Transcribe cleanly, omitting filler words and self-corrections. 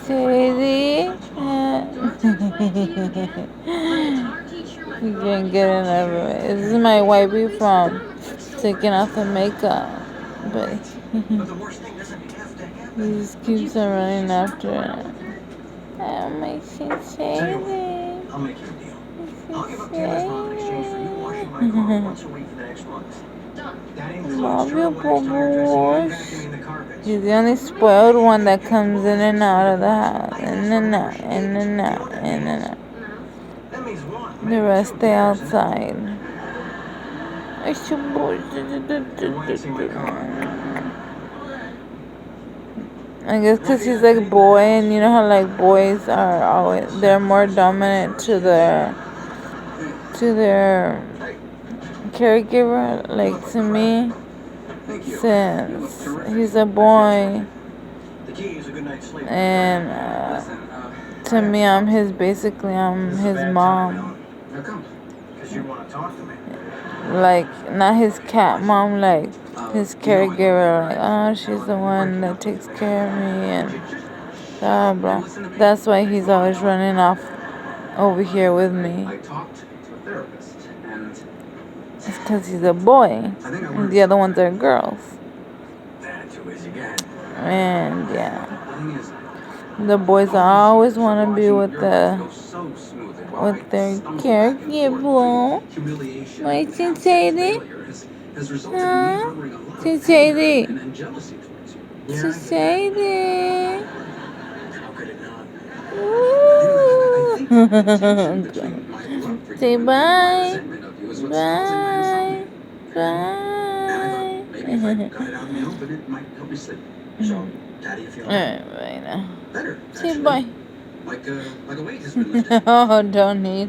Shady. You can't get it everywhere. This is my wifey from taking off the makeup. But he just keeps on running after it. Oh, my Shady. I'll make you a deal. I'll give up tennis month in exchange for you washing my car once a week for the next month. Love you, boy. He's the only spoiled one that comes in and out of the house. In and out, in and out, in and out. The rest stay outside. It's your boy. I guess because he's like a boy, and you know how like boys are always, they're more dominant to their caregiver, like to me, since he's a boy, and to me, I'm his mom. Like, not his cat mom, like his caregiver, like, oh, she's the one that takes care of me, and blah, blah. That's why he's always running off over here with me. It's because he's a boy, and the other ones are girls. And yeah, the boys always want to be with their caregiver. Right, Shady? Huh? Shady? Shady? Say bye. Bye. Bye. Alright, right now. Say bye. Oh, don't need